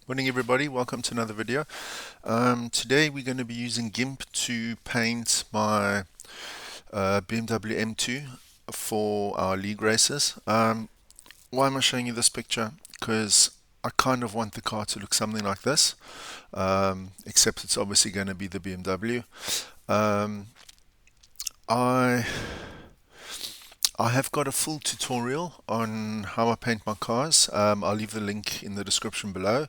Morning everybody, welcome to another video. Today we're going to be using GIMP to paint my BMW M2 for our league races. Why am I showing you this picture? Because I kind of want the car to look something like this, except it's obviously going to be the BMW. Um, I I have got a full tutorial on how I paint my cars. I'll leave the link in the description below.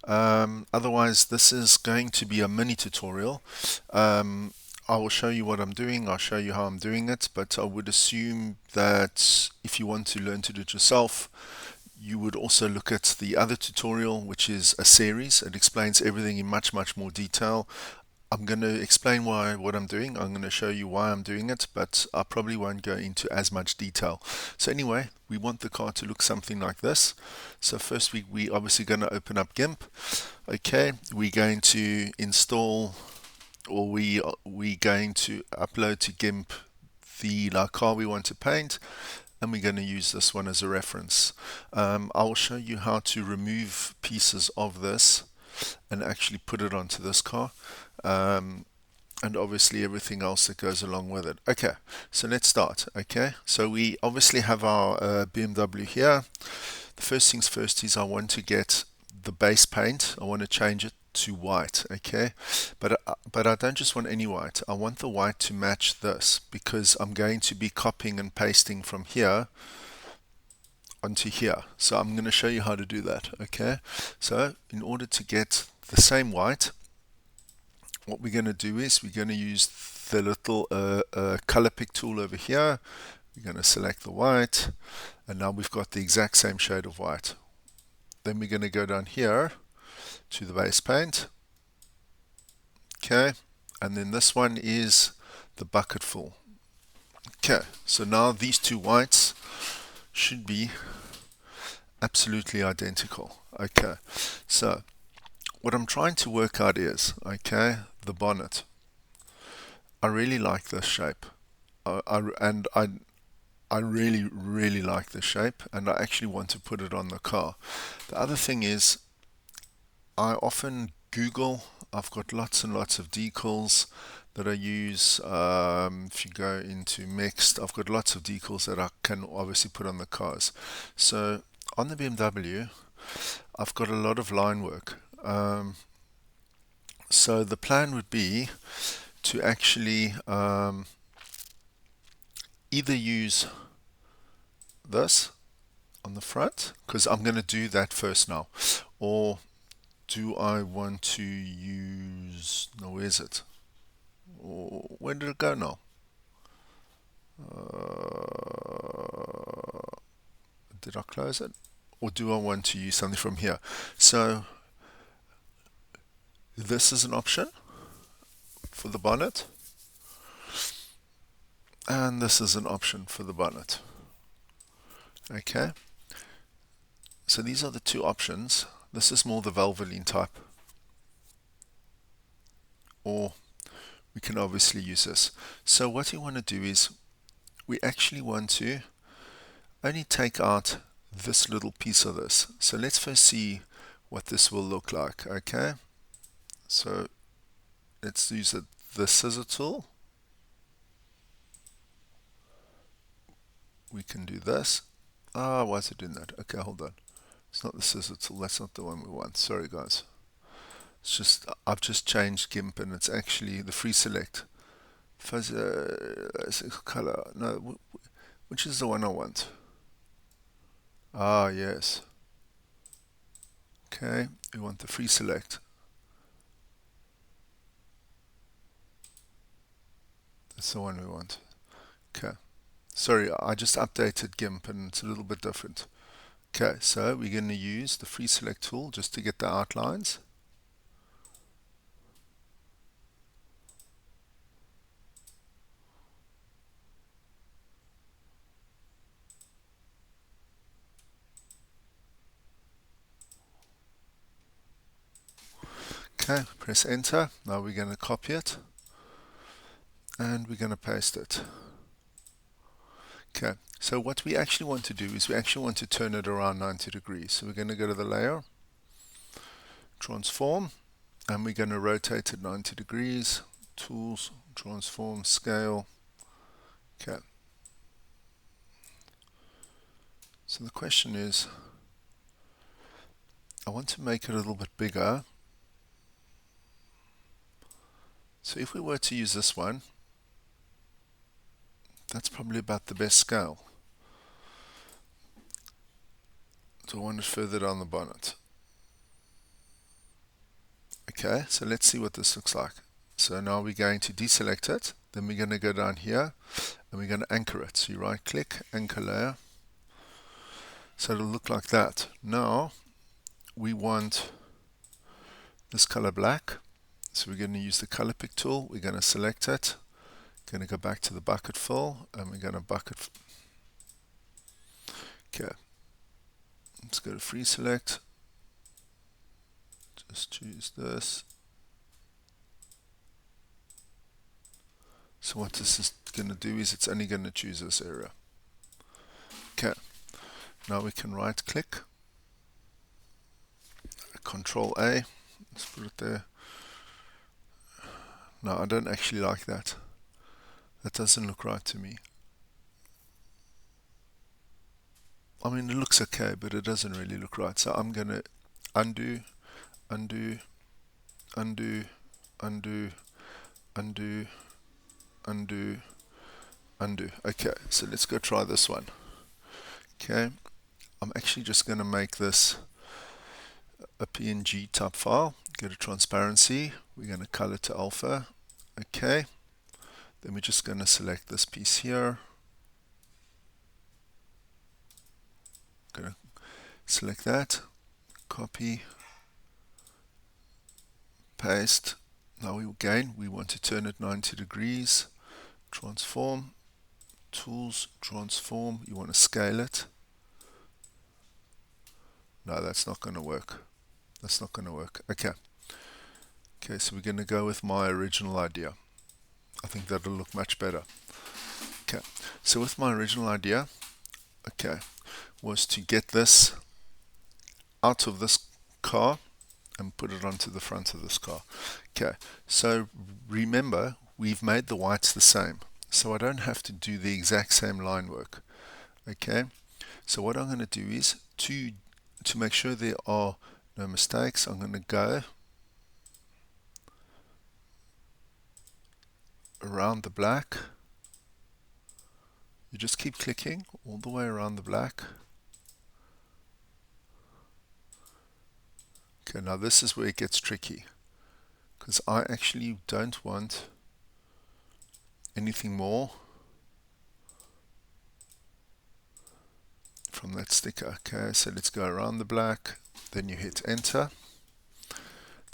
Otherwise, this is going to be a mini tutorial. I will show you what I'm doing, I'll show you how I'm doing it, but I would assume that if you want to learn to do it yourself, you would also look at the other tutorial, which is a series. It explains everything in much more detail. I'm going to explain what I'm doing. I'm going to show you why I'm doing it, but I probably won't go into as much detail. So anyway, we want the car to look something like this. So first we obviously going to open up GIMP. Okay, we're going to install, or we going to upload to GIMP the car we want to paint, and we're going to use this one as a reference. I will show you how to remove pieces of this and actually put it onto this car, and obviously everything else that goes along with it. Okay, so let's start. Okay, so we obviously have our BMW here. The first things first is I want to get the base paint. I want to change it to white. Okay, but I don't just want any white. I want the white to match this, because I'm going to be copying and pasting from here onto here. So I'm going to show you how to do that. Okay, so in order to get the same white, what we're going to do is we're going to use the little color pick tool over here. We're going to select the white, and now we've got the exact same shade of white. Then we're going to go down here to the base paint. Okay, and then this one is the bucket full. Okay, so now these two whites should be absolutely identical. Okay, so what I'm trying to work out is, okay, the bonnet. I really like this shape. I really like this shape, and I actually want to put it on the car. The other thing is, I often Google. I've got lots and lots of decals that I use. If you go into mixed, I've got lots of decals that I can obviously put on the cars. So on the BMW, I've got a lot of line work. So the plan would be to actually either use this on the front, because I'm going to do that first now, or do I want to use, no, where is it? Where did it go now? Did I close it? Or do I want to use something from here? So this is an option for the bonnet, and this is an option for the bonnet. Okay, so these are the two options. This is more the Valvoline type, or we can obviously use this. So what we want to do is we actually want to only take out this little piece of this. So let's first see what this will look like. Okay, so let's use the scissor tool. We can do this. Why is it doing that? Okay, hold on. It's not the scissor tool. That's not the one we want. Sorry, guys. It's just I've just changed GIMP, and it's actually the free select. Fuzzy color. No, which is the one I want? Yes. Okay, we want the free select. That's the one we want. Okay. Sorry, I just updated GIMP and it's a little bit different. Okay, so we're going to use the free select tool just to get the outlines. Okay, press enter. Now we're going to copy it and we're going to paste it. Okay, so what we actually want to do is we actually want to turn it around 90 degrees. So we're going to go to the layer, transform, and we're going to rotate it 90 degrees. Tools, transform, scale. Okay. So the question is, I want to make it a little bit bigger. So if we were to use this one, that's probably about the best scale. So I want it further down the bonnet. Okay, so let's see what this looks like. So now we're going to deselect it, then we're going to go down here and we're going to anchor it. So you right click, anchor layer. So it'll look like that. Now we want this color black. So we're going to use the color pick tool. We're going to select it. Going to go back to the bucket fill and we're going to bucket. Okay. Let's go to free select. Just choose this. So what this is going to do is it's only going to choose this area. Okay. Now we can right click. Control A. Let's put it there. No, I don't actually like that. That doesn't look right to me. I mean, it looks okay, but it doesn't really look right. So I'm going to undo, undo, undo, undo, undo, undo, undo. Okay, so let's go try this one. Okay, I'm actually just going to make this a PNG type file. Go to transparency. We're going to color to alpha. Okay, then we're just going to select this piece here. Going to select that, copy, paste. Now we want to turn it 90 degrees. Transform, tools, transform. You want to scale it. No, that's not going to work. That's not going to work. Okay. Okay, so we're going to go with my original idea. I think that'll look much better. Okay, so with my original idea, okay, was to get this out of this car and put it onto the front of this car. Okay, so remember, we've made the whites the same, so I don't have to do the exact same line work. Okay, so what I'm going to do is to make sure there are no mistakes, I'm going to go around the black. You just keep clicking all the way around the black. Okay, now this is where it gets tricky, because I actually don't want anything more from that sticker. Okay, so let's go around the black, then you hit enter,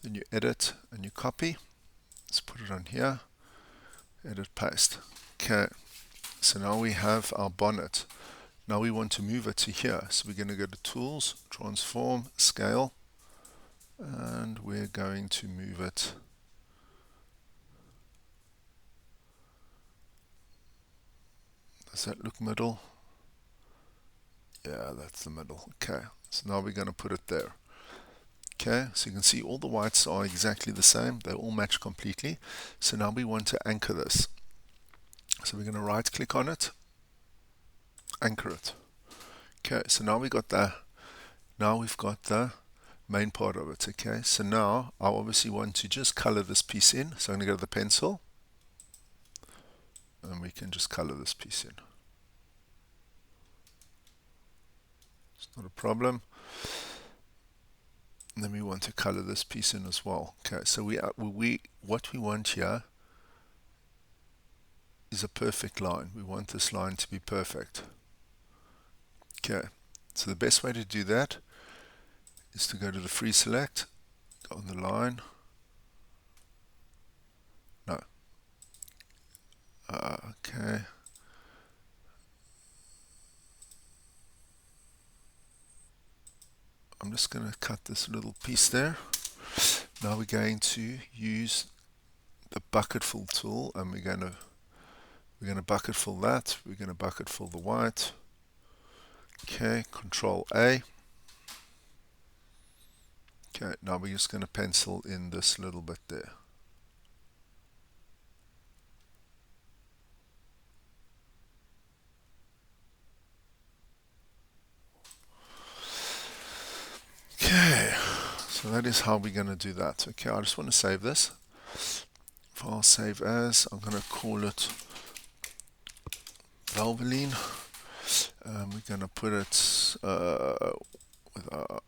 then you edit and you copy. Let's put it on here, edit, paste. Okay, so now we have our bonnet. Now we want to move it to here, so we're going to go to tools, transform, scale, and we're going to move it does that look middle? Yeah, that's the middle. Okay, so now we're going to put it there. Okay, so you can see all the whites are exactly the same, they all match completely. So now we want to anchor this, so we're going to right click on it, anchor it. Okay, so now we've got the main part of it. Okay, so now I obviously want to just color this piece in, so I'm going to go to the pencil and we can just color this piece in. It's not a problem. And then we want to color this piece in as well. Okay, so what we want here is a perfect line. We want this line to be perfect. Okay, so the best way to do that is to go to the free select, go on the line. No. Okay. I'm just going to cut this little piece there. Now we're going to use the bucket fill tool, and we're going to bucket fill that. We're going to bucket fill the white. Okay, Control A. Okay, now we're just going to pencil in this little bit there. Okay, so that is how we're going to do that. Okay, I just want to save this. File save as. I'm going to call it Valvoline. We're going to put it with our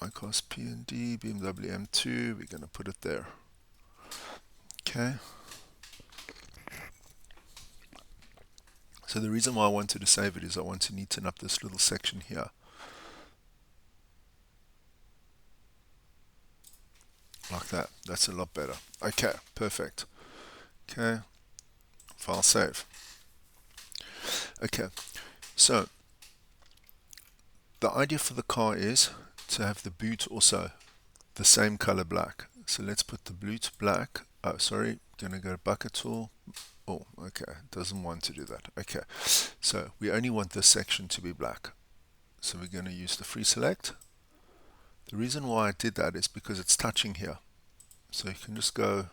MyCars P&D, BMW M2. We're going to put it there. Okay. So the reason why I wanted to save it is I want to neaten up this little section here. Like that. That's a lot better. Okay, perfect. Okay, file save. Okay, so the idea for the car is to have the boot also the same color black. So let's put the boot black. Oh, sorry, gonna go bucket tool. Oh, okay, doesn't want to do that. Okay, so we only want this section to be black. So we're going to use the free select. The reason why I did that is because it's touching here. So you can just go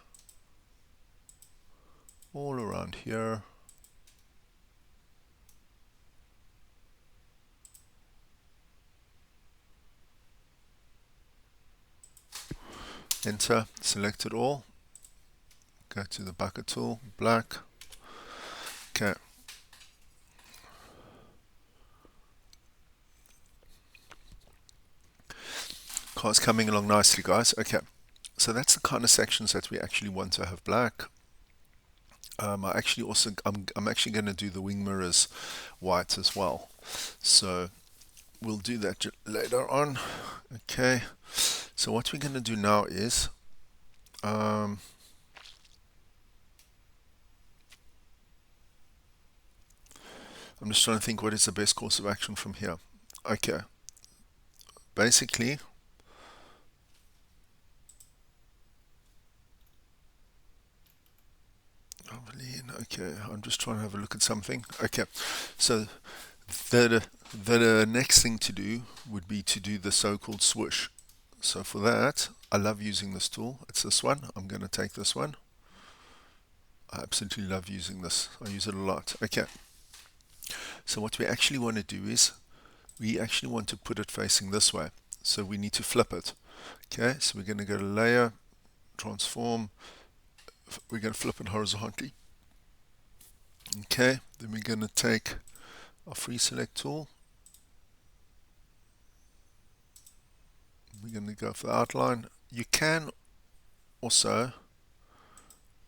all around here. Enter, select it all. Go to the bucket tool, black. Okay. Car's coming along nicely, guys. Okay. So that's the kind of sections that we actually want to have black. I'm actually going to do the wing mirrors white as well. So we'll do that later on. Okay. So what we're going to do now is I'm just trying to think what is the best course of action from here. Okay. Basically, okay, I'm just trying to have a look at something. Okay, so the next thing to do would be to do the so-called swoosh. So for that, I love using this tool. It's this one. I'm going to take this one. I absolutely love using this. I use it a lot. Okay, so what we actually want to do is we actually want to put it facing this way. So we need to flip it. Okay, so we're going to go to layer, transform. We're going to flip it horizontally. Okay, then we're going to take our free select tool. We're going to go for the outline. You can also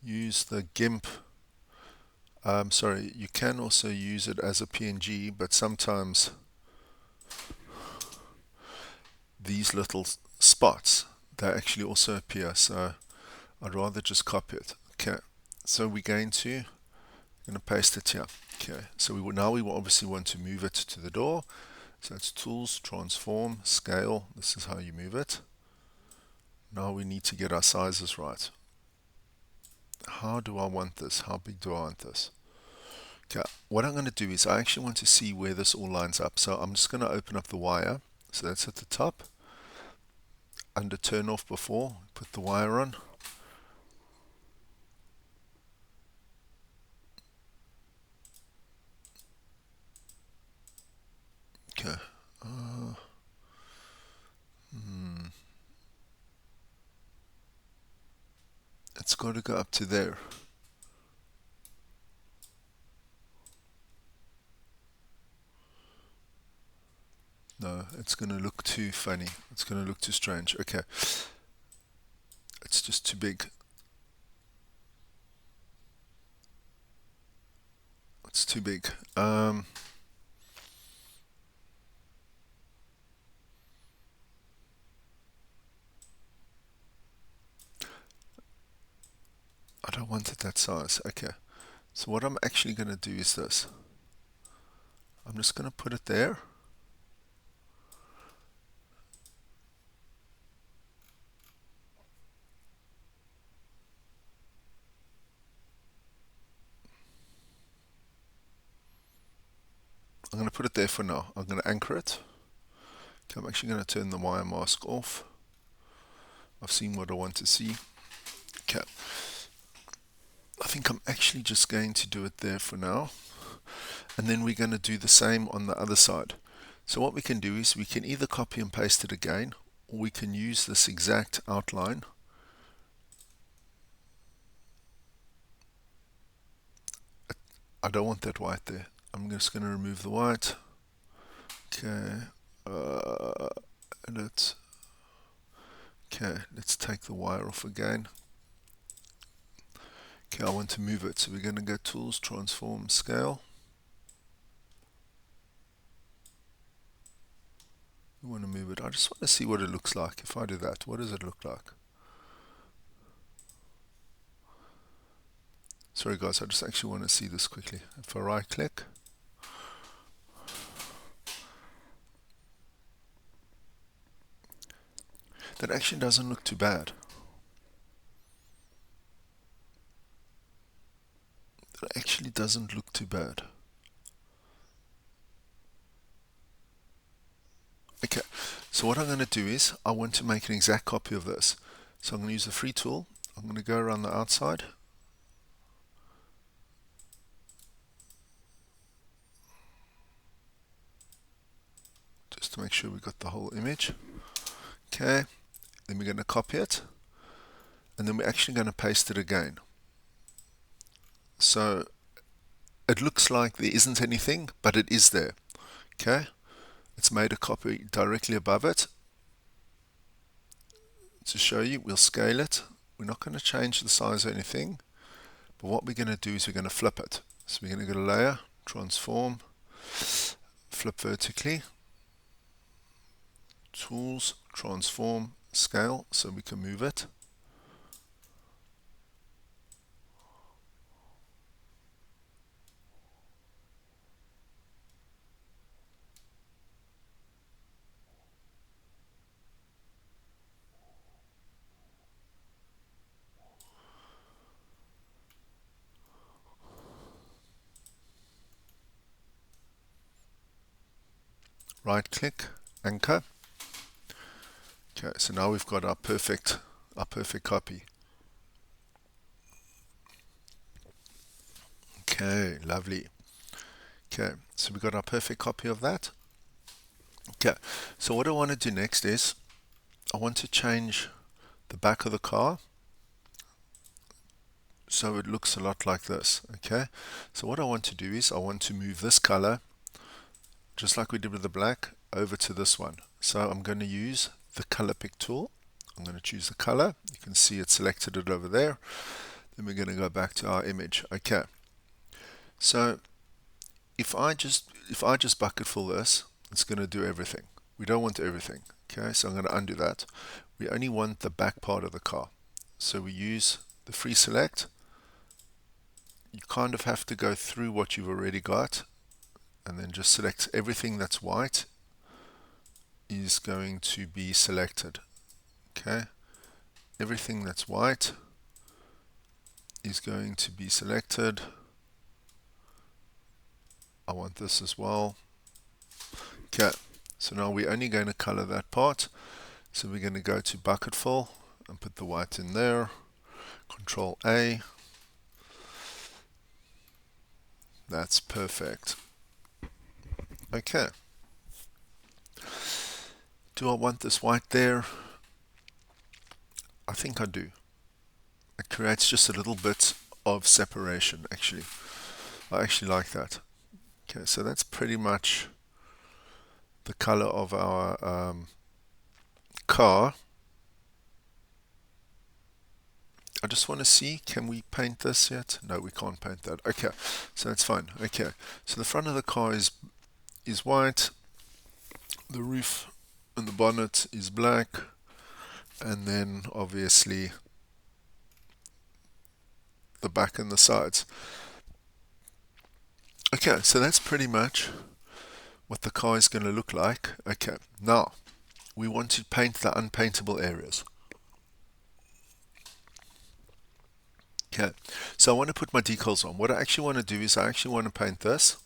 use the GIMP. Sorry, you can also use it as a PNG, but sometimes these little spots, they actually also appear. So I'd rather just copy it. Okay, so we're going to paste it here. Okay, so now we obviously want to move it to the door. So it's tools, transform, scale. This is how you move it. Now we need to get our sizes right. How do I want this? How big do I want this? Okay, what I'm going to do is I actually want to see where this all lines up. So I'm just going to open up the wire. So that's at the top. Under turn off before, put the wire on. Okay. It's got to go up to there. No, it's going to look too funny. It's going to look too strange. Okay. It's just too big. It's too big. I don't want it that size. Okay. So what I'm actually going to do is this. I'm just going to put it there. I'm going to put it there for now. I'm going to anchor it. Okay, I'm actually going to turn the wire mask off. I've seen what I want to see. Okay. I think I'm actually just going to do it there for now. And then we're going to do the same on the other side. So what we can do is we can either copy and paste it again, or we can use this exact outline. I don't want that white there. I'm just going to remove the white. Okay. Edit. Okay, let's take the wire off again. Okay, I want to move it. So we're going to go Tools, Transform, Scale. We want to move it. I just want to see what it looks like. If I do that, what does it look like? Sorry guys, I just actually want to see this quickly. If I right click, that actually doesn't look too bad. That actually doesn't look too bad. Okay, so what I'm going to do is I want to make an exact copy of this. So I'm going to use the free tool. I'm going to go around the outside. Just to make sure we got the whole image. Okay, then we're going to copy it. And then we're actually going to paste it again. So it looks like there isn't anything, but it is there. Okay, it's made a copy directly above it. To show you, we'll scale it. We're not going to change the size or anything, but what we're going to do is we're going to flip it. So we're going to go to Layer, Transform, Flip Vertically, Tools, Transform, Scale, so we can move it. Right click, Anchor. Okay, so now we've got our perfect copy. Okay, lovely. Okay, so we've got our perfect copy of that. Okay, so what I want to do next is I want to change the back of the car so it looks a lot like this. Okay, so what I want to do is I want to move this color, just like we did with the black, over to this one. So I'm going to use the color pick tool. I'm going to choose the color. You can see it selected it over there. Then we're going to go back to our image. Okay, so if I just bucket fill this, it's going to do everything. We don't want everything. Okay, so I'm going to undo that. We only want the back part of the car. So we use the free select. You kind of have to go through what you've already got and then just select everything that's white is going to be selected. Okay, everything that's white is going to be selected. I want this as well. Okay, so now we're only going to color that part. So we're going to go to bucket fill and put the white in there. Control A. That's perfect. Okay. Do I want this white there? I think I do. It creates just a little bit of separation actually. I actually like that. Okay, so that's pretty much the color of our car. I just want to see, can we paint this yet? No, we can't paint that. Okay, so that's fine. Okay, so the front of the car is white, the roof and the bonnet is black, and then obviously the back and the sides. Okay, so that's pretty much what the car is going to look like. Okay, now we want to paint the unpaintable areas. Okay, so I want to put my decals on. What I actually want to do is I actually want to paint this.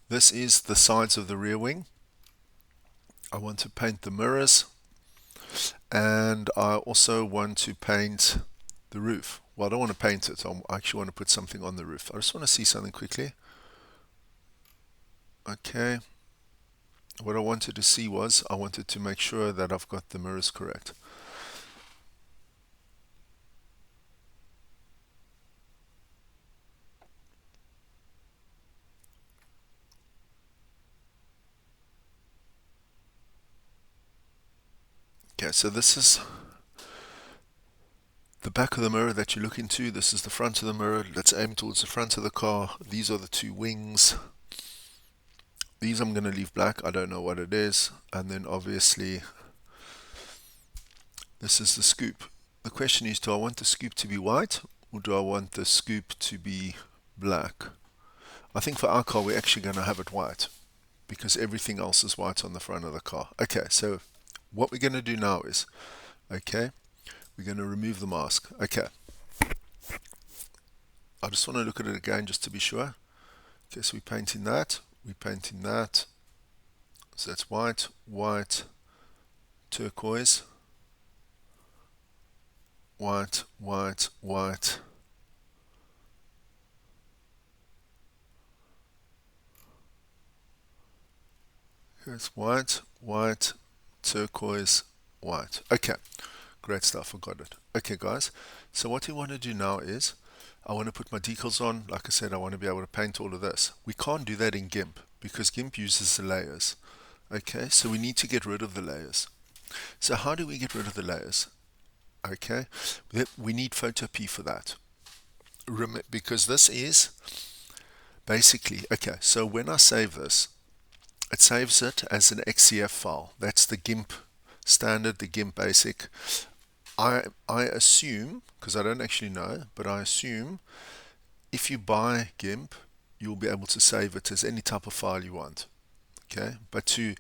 This is the sides of the rear wing. I want to paint the mirrors, and I also want to paint the roof. Well, I don't want to paint it. I actually want to put something on the roof. I just want to see something quickly. Okay. What I wanted to see was I wanted to make sure that I've got the mirrors correct. Okay, so this is the back of the mirror that you look into. This is the front of the mirror. Let's aim towards the front of the car. These are the two wings. These I'm going to leave black. I don't know what it is. And then obviously this is the scoop. The question is, do I want the scoop to be white or do I want the scoop to be black? I think for our car we're actually going to have it white because everything else is white on the front of the car. Okay, so what we're going to do now is, okay, we're going to remove the mask. Okay, I just want to look at it again just to be sure. Okay, so we're painting that, so that's white, white, turquoise, white, white, white. Here's white, white, turquoise, white. Okay, great stuff, I got it. Okay guys, so what we want to do now is, I want to put my decals on. Like I said, I want to be able to paint all of this. We can't do that in GIMP because GIMP uses the layers. Okay, so we need to get rid of the layers. So how do we get rid of the layers? Okay, we need PHOTOPEA for that. Because this is basically, okay, so when I save this, it saves it as an XCF file. That's the GIMP standard, the GIMP basic. I assume, because I don't actually know, but I assume if you buy GIMP, you'll be able to save it as any type of file you want. Okay, but to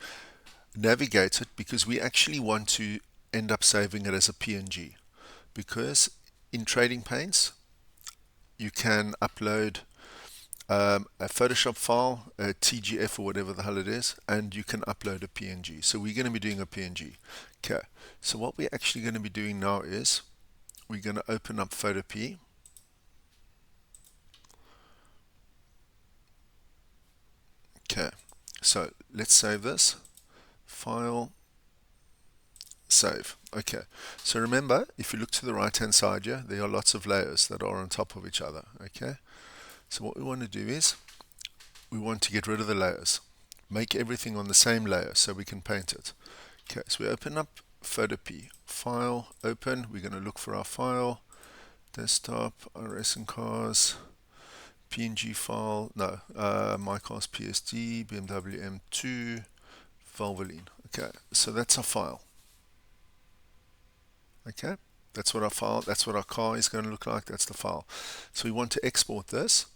navigate it, because we actually want to end up saving it as a PNG, because in Trading Paints you can upload a Photoshop file, a TGF or whatever the hell it is, and you can upload a PNG. So we're going to be doing a PNG. Okay, so what we're actually going to be doing now is we're going to open up PHOTOPEA. Okay, so let's save this. File, save. Okay, so remember, if you look to the right hand side here, there are lots of layers that are on top of each other. Okay, so what we want to do is we want to get rid of the layers, make everything on the same layer so we can paint it. Okay, so we open up PHOTOPEA, file, open. We're going to look for our file, desktop, IRACING cars, PNG file, no, my car's PSD, BMW M2, Valvoline. Okay, so that's our file. Okay, that's what our file, that's what our car is going to look like. That's the file. So we want to export this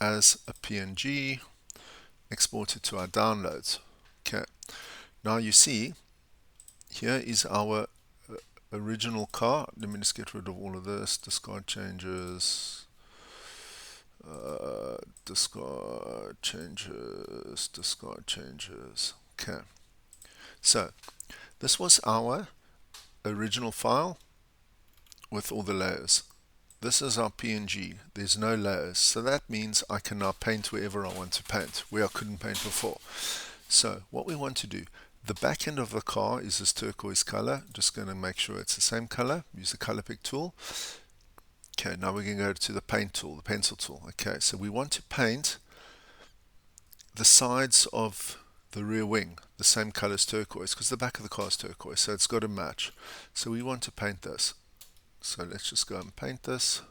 as a PNG, export it to our downloads. Okay, now you see here is our original car. Let me just get rid of all of this, discard changes, discard changes. Okay, so this was our original file with all the layers. This is our PNG. There's no layers, so that means I can now paint wherever I want to paint, where I couldn't paint before. So what we want to do, the back end of the car is this turquoise color. Just going to make sure it's the same color. Use the color pick tool. Okay, now we're going to go to the paint tool, the pencil tool. Okay, so we want to paint the sides of the rear wing the same color as turquoise, because the back of the car is turquoise, so it's got to match. So we want to paint this. So let's just go and paint this.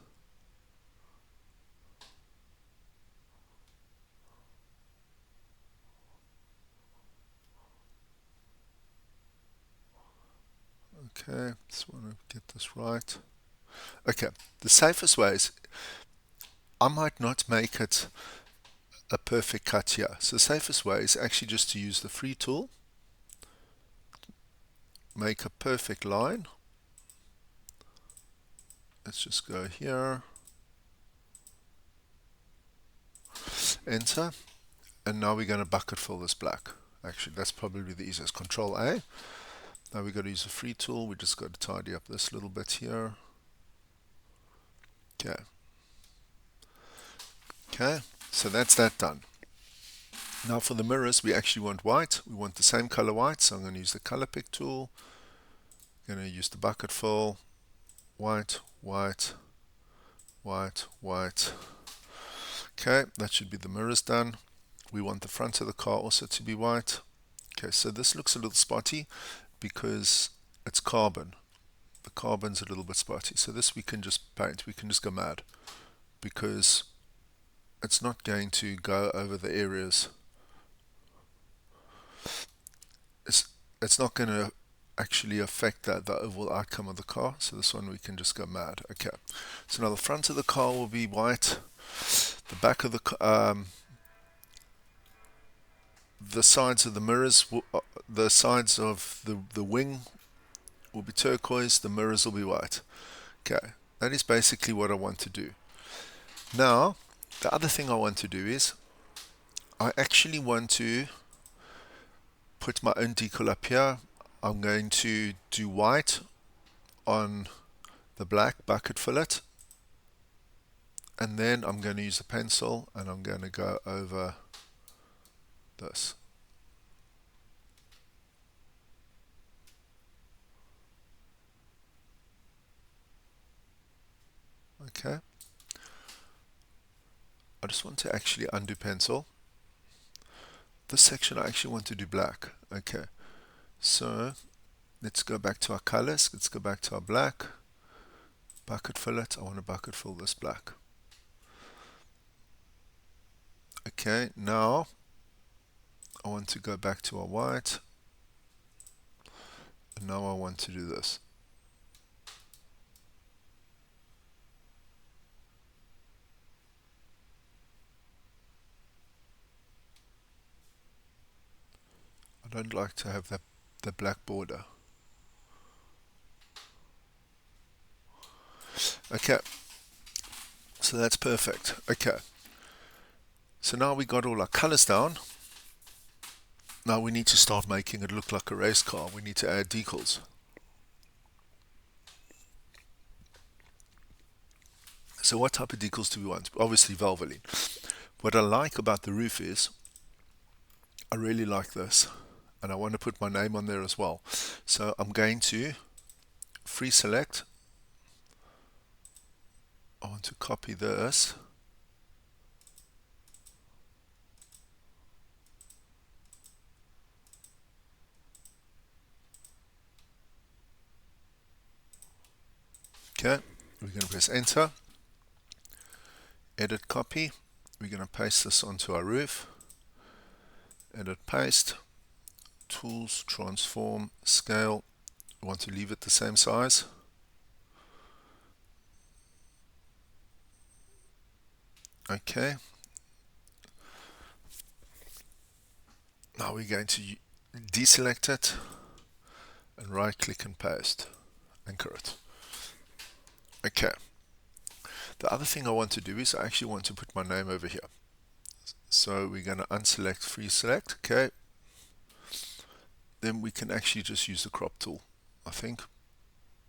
Okay, just want to get this right. Okay, the safest way is, I might not make it a perfect cut here. So the safest way is actually just to use the free tool, make a perfect line. Let's just go here, enter, and now we're going to bucket fill this black. Actually, that's probably the easiest. Control A. Now we've got to use a free tool. We just got to tidy up this little bit here. Okay. Okay, so that's that done. Now for the mirrors, we actually want white. We want the same color white, so I'm going to use the color pick tool. I'm going to use the bucket fill. White, white, white, white. Okay, that should be the mirrors done. We want the front of the car also to be white. Okay, so this looks a little spotty because it's carbon. The carbon's a little bit spotty. So this we can just paint. We can just go mad because it's not going to go over the areas. It's not going to actually affect the overall outcome of the car. So this one we can just go mad. Okay. So now the front of the car will be white. The back of the sides of the mirrors, the sides of the wing will be turquoise. The mirrors will be white. Okay. That is basically what I want to do. Now, the other thing I want to do is I actually want to put my own decal up here. I'm going to do white on the black bucket fillet, and then I'm going to use a pencil and I'm going to go over this. Okay. I just want to actually undo pencil. This section I actually want to do black. Okay. So let's go back to our colors. Let's go back to our black. Bucket fillet. I want to bucket fill this black. Okay, now I want to go back to our white. And now I want to do this. I don't like to have the black border. Okay, so that's perfect. Okay, so now we got all our colors down. Now we need to start making it look like a race car. We need to add decals. So what type of decals do we want? Obviously Valvoline. What I like about the roof is I really like this, and I want to put my name on there as well. So I'm going to free select. I want to copy this. Okay, we're going to press enter. Edit copy. We're going to paste this onto our roof. Edit paste. Tools, transform, scale. We want to leave it the same size. Okay. Now we're going to deselect it and right click and paste. Anchor it. Okay. The other thing I want to do is I actually want to put my name over here. So we're going to unselect, free select. Okay. Then we can actually just use the crop tool. I think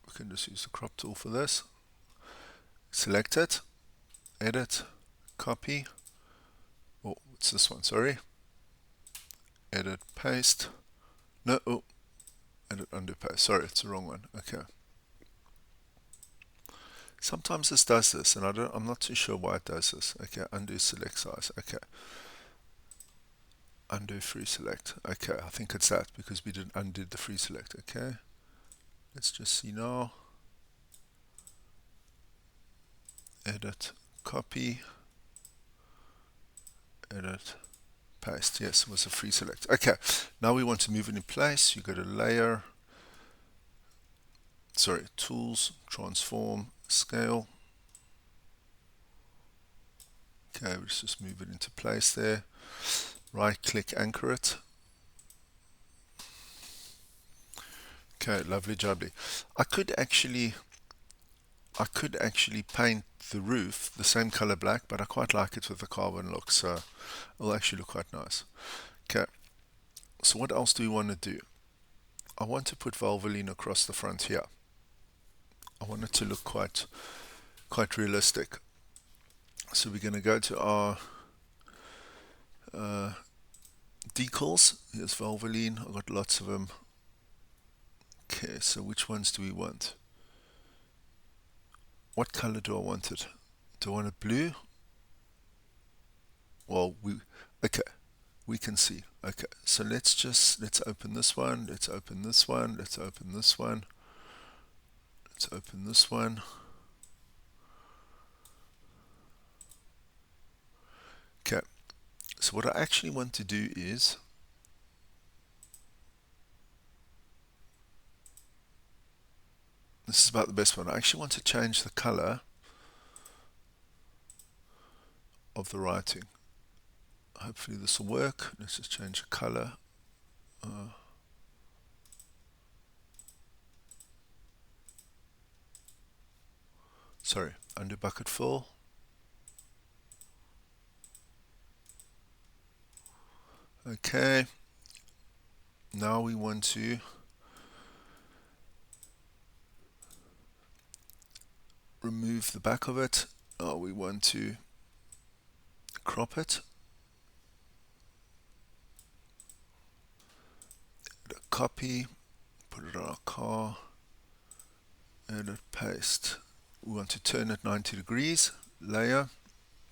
we can just use the crop tool for this. Select it, edit, copy. Oh, it's this one, sorry. Edit, paste. No, oh, edit, undo, paste. Sorry, it's the wrong one. Okay. Sometimes this does this, and I'm not too sure why it does this. Okay, undo select size. Okay. Undo free select. Okay, I think it's that because we didn't undo the free select. Okay. Let's just see now. Edit, copy. Edit, paste. Yes, it was a free select. Okay, now we want to move it in place. You go to layer, sorry, tools, transform, scale. Okay, let's just move it into place there. Right click, anchor it. Okay, lovely jubbly. I could actually paint the roof the same color black, but I quite like it with the carbon look, so it'll actually look quite nice. Okay, so what else do we want to do? I want to put Valvoline across the front here. I want it to look quite realistic. So we're going to go to our decals. Here's Valvoline. I've got lots of them. Okay, so which ones do we want? What color do I want it? Do I want it blue? Well, okay, we can see. Okay, so let's open this one. Let's open this one. Let's open this one. Let's open this one. Okay, so what I actually want to do is this is about the best one. I actually want to change the color of the writing. Hopefully this will work. Let's just change the color. Sorry, undo bucket fill. Okay, now we want to remove the back of it. We want to crop it. Copy, put it on our car, edit, paste. We want to turn it 90 degrees, layer,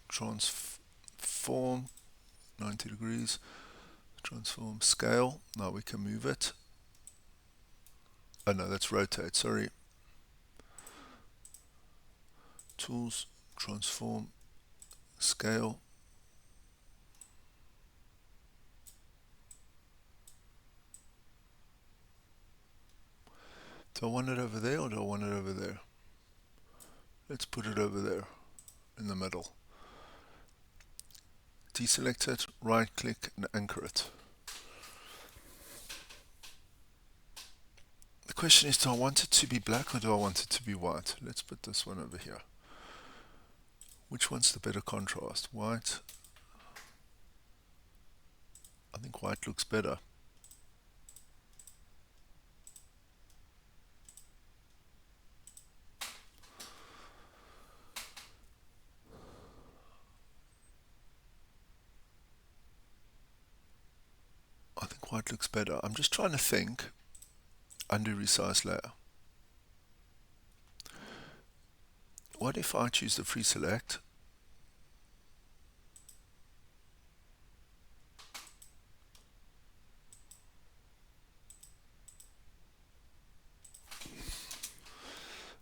transform, 90 degrees, transform, scale. Now we can move it. Oh no, that's rotate, sorry. Tools, transform, scale. Do I want it over there or do I want it over there? Let's put it over there in the middle. Deselect it, right click and anchor it. The question is, do I want it to be black or do I want it to be white? Let's put this one over here. Which one's the better contrast? White. I think white looks better. I think white looks better. I'm just trying to think. Undo resize layer. What if I choose the free select?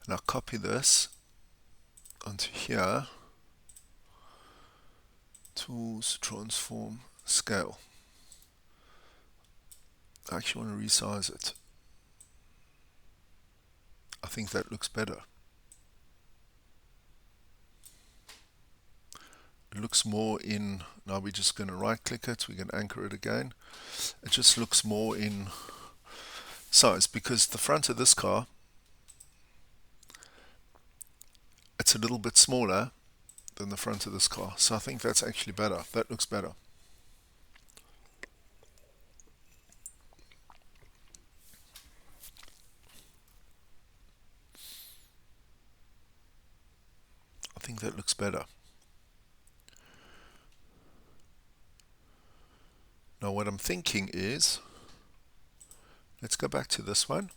And I'll copy this onto here. Tools, transform, scale. I actually want to resize it. I think that looks better. It looks more in, now we're just going to right click it, we can anchor it again. It just looks more in size because the front of this car, it's a little bit smaller than the front of this car. So I think that's actually better. That looks better. I think that looks better. Now what I'm thinking is, let's go back to this one.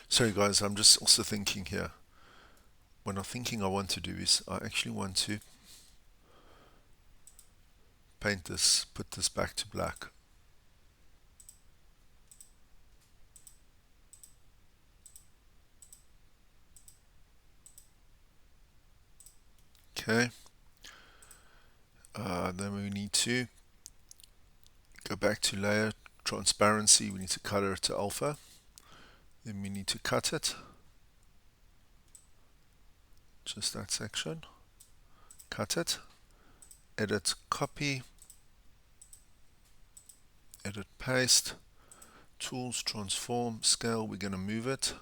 Sorry guys, I'm just also thinking here. What I'm thinking I want to do is I actually want to paint this, put this back to black. Okay. Then we need to go back to layer, transparency, we need to color it to alpha. Then we need to cut it. Just that section. Cut it. Edit, copy. Edit, paste. Tools, transform, scale, we're going to move it.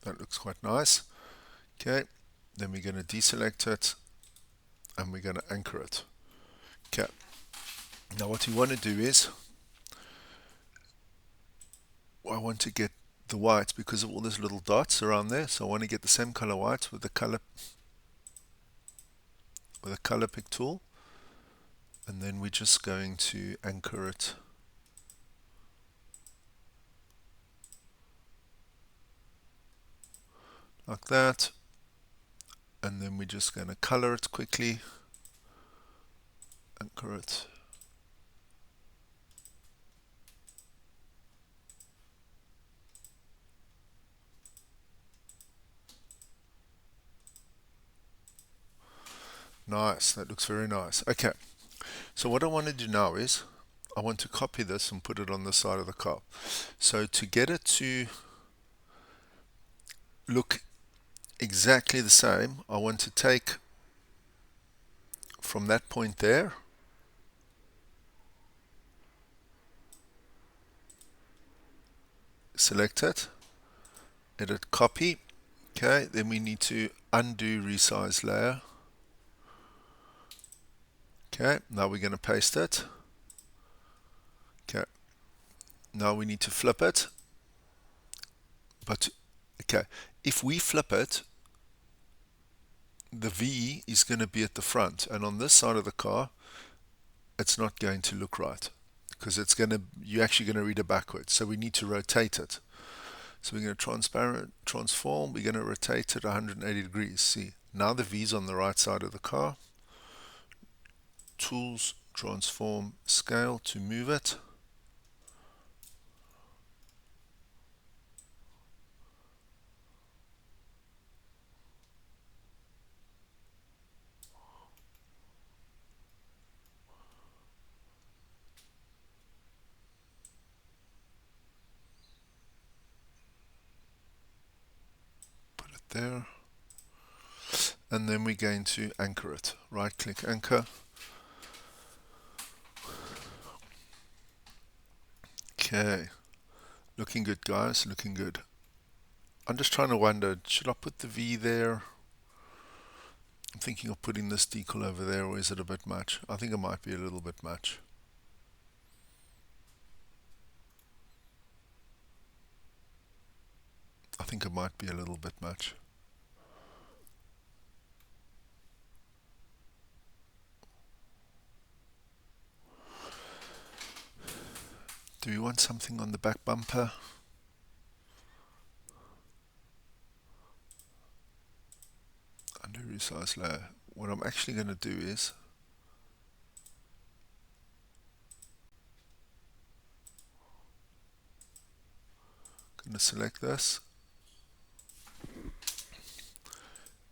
That looks quite nice. Okay, then we're going to deselect it and we're going to anchor it. Okay, now what we want to do is, I want to get the white because of all those little dots around there, so I want to get the same color white with the color pick tool, and then we're just going to anchor it like that, and then we're just going to color it quickly, anchor it. Nice, that looks very nice. Okay, so what I want to do now is I want to copy this and put it on the side of the car. So to get it to look exactly the same, I want to take from that point there, select it, edit copy. Okay, then we need to undo resize layer. Okay, now we're going to paste it. Okay, now we need to flip it. But okay, if we flip it, the V is going to be at the front, and on this side of the car it's not going to look right because you're actually going to read it backwards, so we need to rotate it. So we're going to transform, we're going to rotate it 180 degrees. See, now the V's on the right side of the car. Tools, transform, scale to move it. Put it there. And then we're going to anchor it. Right click anchor. Okay, looking good guys, looking good. I'm just trying to wonder, should I put the V there? I'm thinking of putting this decal over there, or is it a bit much? I think it might be a little bit much. I think it might be a little bit much. Do we want something on the back bumper? Undo resize layer. What I'm actually going to do is going to select this,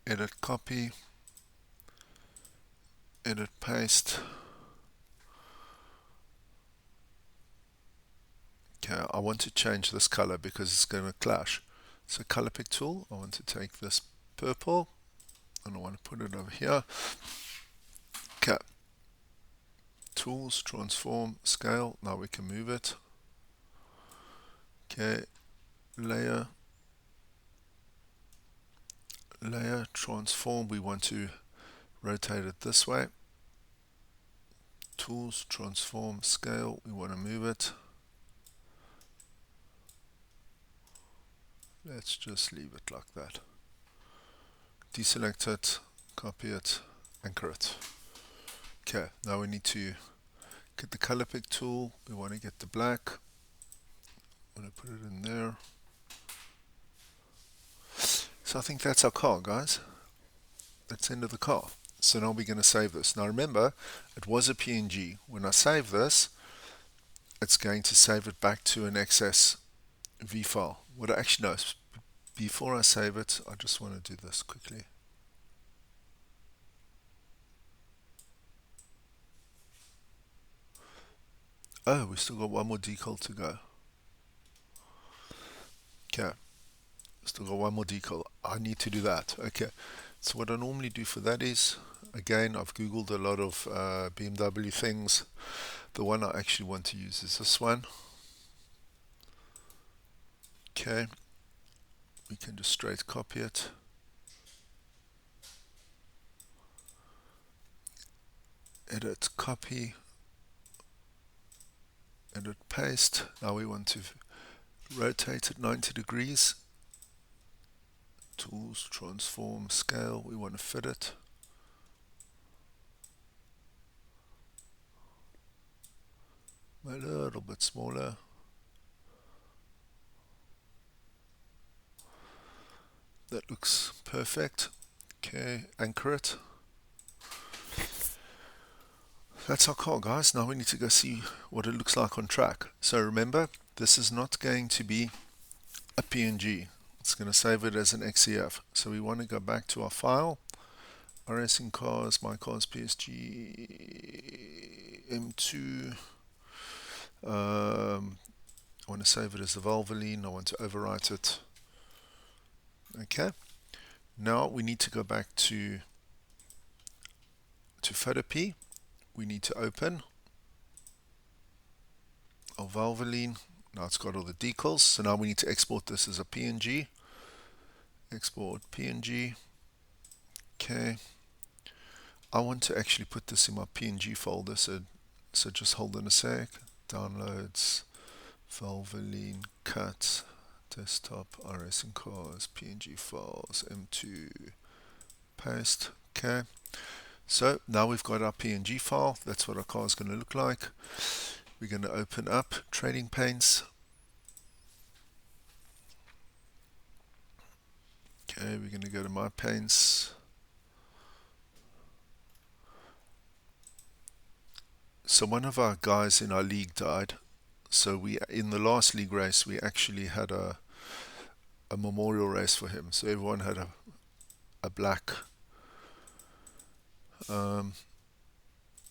edit copy, edit paste. Okay, I want to change this color because it's going to clash. So color pick tool, I want to take this purple and I want to put it over here. Okay, tools, transform, scale, now we can move it. Okay, layer, transform, we want to rotate it this way. Tools, transform, scale, we want to move it. Let's just leave it like that. Deselect it, copy it, anchor it. Okay, now we need to get the color pick tool. We want to get the black. I'm going to put it in there. So I think that's our car, guys. That's the end of the car. So now we're going to save this. Now remember, it was a PNG. When I save this, it's going to save it back to an XSV file. What I actually know is, before I save it, I just want to do this quickly. Oh, we still got one more decal to go. Okay, Still got one more decal. I need to do that. Okay. So what I normally do for that is, again, I've Googled a lot of BMW things. The one I actually want to use is this one. Okay. We can just straight copy it. Edit, copy, edit, paste. Now we want to rotate it 90 degrees. Tools, transform, scale. We want to fit it. A little bit smaller. That looks perfect. Okay, anchor it. That's our car, guys. Now we need to go see what it looks like on track. So remember, this is not going to be a PNG. It's going to save it as an XCF. So we want to go back to our file. IRACING cars, my cars PSG M2. I want to save it as the Valvoline. I want to overwrite it. Okay. Now we need to go back to PHOTOPEA. We need to open our Valvoline. Now it's got all the decals. So now we need to export this as a PNG. Export PNG. Okay. I want to actually put this in my PNG folder. So just hold on a sec. Downloads, Valvoline, cut, desktop, IRACING cars, PNG files, M2, paste. Okay. So now we've got our PNG file. That's what our car is going to look like. We're going to open up Trading Paints. Okay, we're going to go to My Paints. So one of our guys in our league died. So we, in the last league race, we actually had a memorial race for him. So everyone had a black.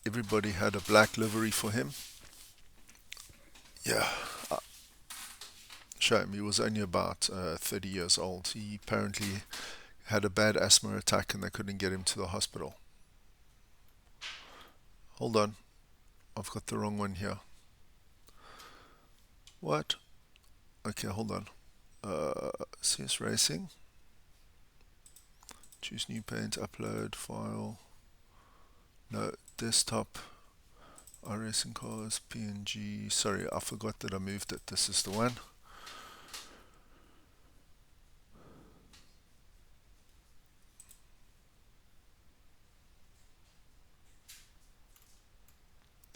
Everybody had a black livery for him. Yeah, shame. He was only about 30 years old. He apparently had a bad asthma attack and they couldn't get him to the hospital. Hold on, I've got the wrong one here. What? Okay, hold on. CS Racing. Choose new paint, upload, file. No, desktop. IRACING cars, PNG. Sorry, I forgot that I moved it. This is the one.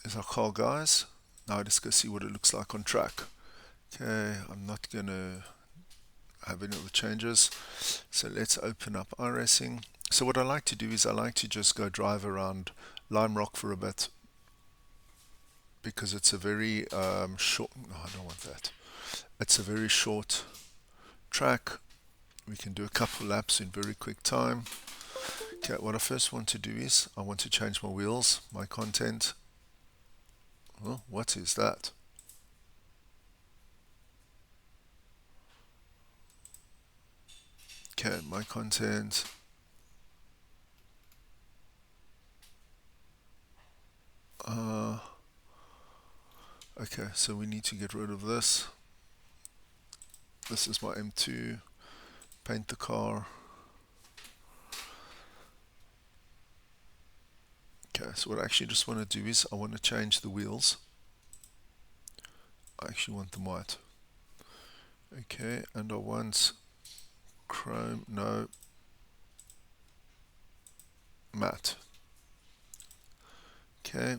There's our car, guys. Now let's go see what it looks like on track. Okay, I'm not going to have any other changes. So let's open up iRacing. So what I like to do is I like to just go drive around Lime Rock for a bit because it's a very short, no, I don't want that. It's a very short track. We can do a couple laps in very quick time. Okay, what I first want to do is I want to change my wheels, my content. Well, what is that? Okay, my content. Okay, so we need to get rid of this. This is my M2. Paint the car. Okay, so what I actually just want to do is I want to change the wheels. I actually want them white. Okay, and I want chrome, no, matte. Okay.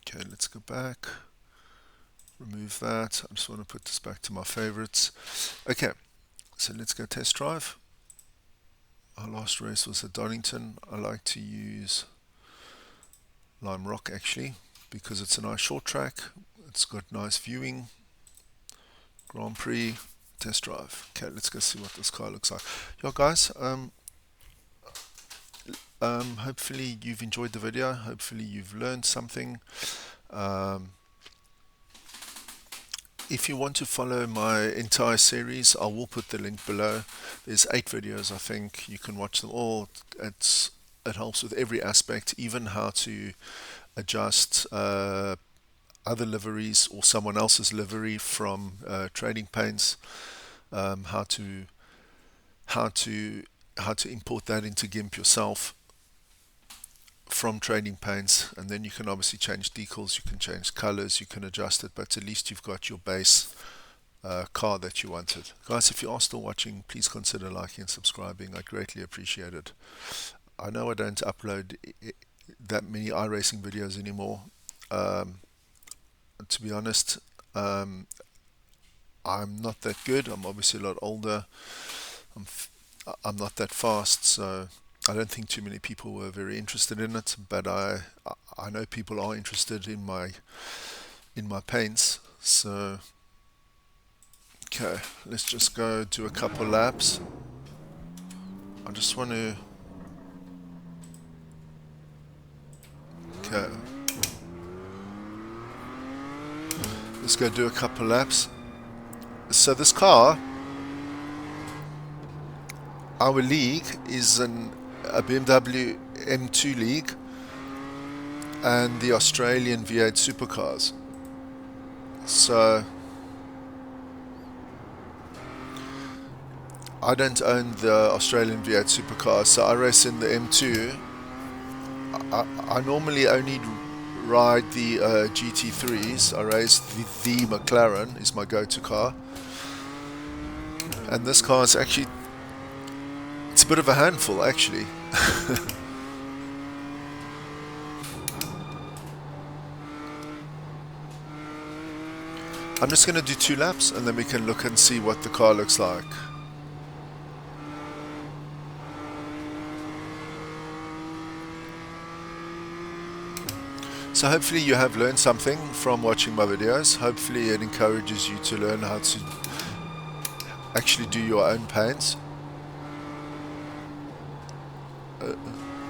Okay, let's go back. Remove that. I just want to put this back to my favorites. Okay, so let's go test drive. Our last race was at Donington. I like to use Lime Rock actually because it's a nice short track. It's got nice viewing. Grand Prix test drive. Okay, let's go see what this car looks like. Yo guys, hopefully you've enjoyed the video. Hopefully you've learned something. If you want to follow my entire series, I will put the link below. There's 8 videos, I think. You can watch them all. It helps with every aspect, even how to adjust other liveries or someone else's livery from trading paints, how to how to how to import that into GIMP yourself from trading paints, and then you can obviously change decals, you can change colors, you can adjust it, but at least you've got your base car that you wanted. Guys, if you are still watching, please consider liking and subscribing. I'd greatly appreciate it. I know I don't upload that many iRacing videos anymore. To be honest, I'm not that good. I'm obviously a lot older. I'm, I'm not that fast, so I don't think too many people were very interested in it. But I know people are interested in my paints. So okay, let's just go do a couple laps. I just want to. Okay, let's go do a couple laps. So this car, our league is a BMW M2 league and the Australian V8 supercars. So I don't own the Australian V8 supercars, so I race in the M2. I normally only ride the GT3s. I race the McLaren is my go-to car, and this car is actually, it's a bit of a handful actually. I'm just going to do 2 laps and then we can look and see what the car looks like. So hopefully you have learned something from watching my videos. Hopefully it encourages you to learn how to actually do your own paints.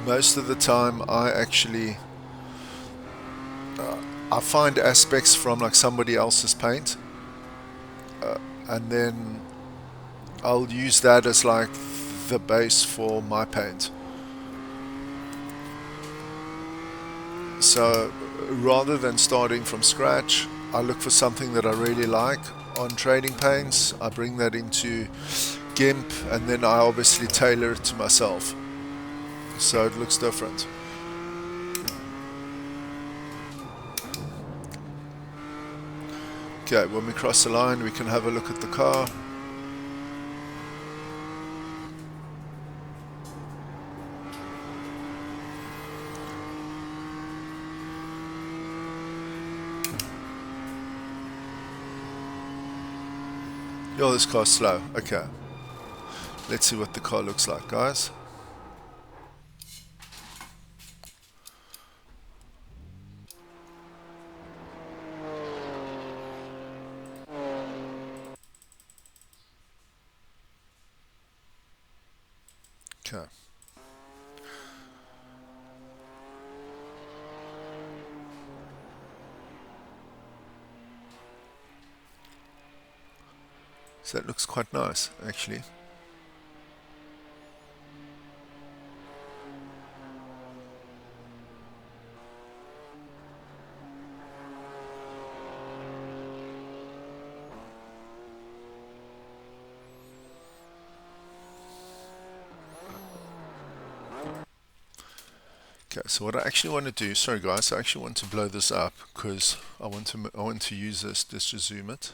Most of the time I find aspects from like somebody else's paint, and then I'll use that as like the base for my paint. So rather than starting from scratch, I look for something that I really like on trading paints. I bring that into GIMP and then I obviously tailor it to myself, so it looks different. Okay, when we cross the line we can have a look at the car. Yo, this car's slow. Okay, let's see what the car looks like, guys. Okay. So that looks quite nice, actually. Okay, so what I actually want to do, sorry guys, I actually want to blow this up because I want to use this. Let's just zoom it.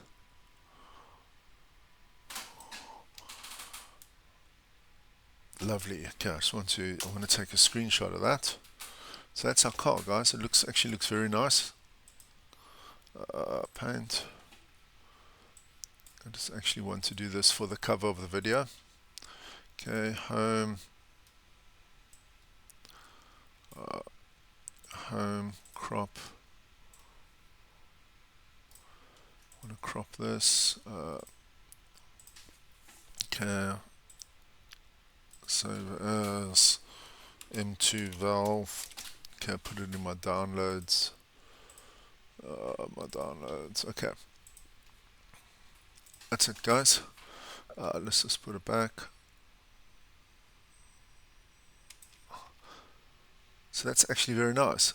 Lovely. Okay, I want to take a screenshot of that. So that's our car, guys. It actually looks very nice. Paint. I just actually want to do this for the cover of the video. Okay, home, crop. I want to crop this. Okay, save as M2 valve. Okay, put it in my downloads. Okay. That's it, guys. Let's just put it back. So that's actually very nice.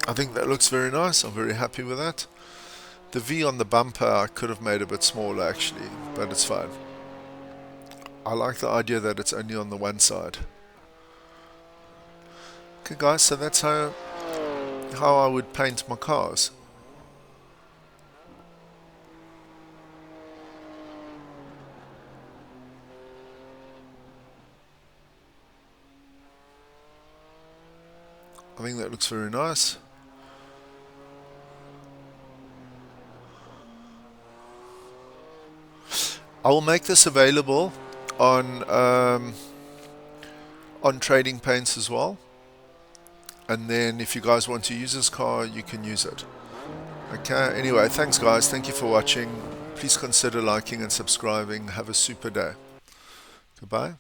I think that looks very nice. I'm very happy with that. The V on the bumper I could have made a bit smaller actually, but it's fine. I like the idea that it's only on the one side. Okay guys, so that's how I would paint my cars. I think that looks very nice. I will make this available on Trading Paints as well. And then if you guys want to use this car, you can use it. Okay, anyway, thanks guys. Thank you for watching. Please consider liking and subscribing. Have a super day. Goodbye.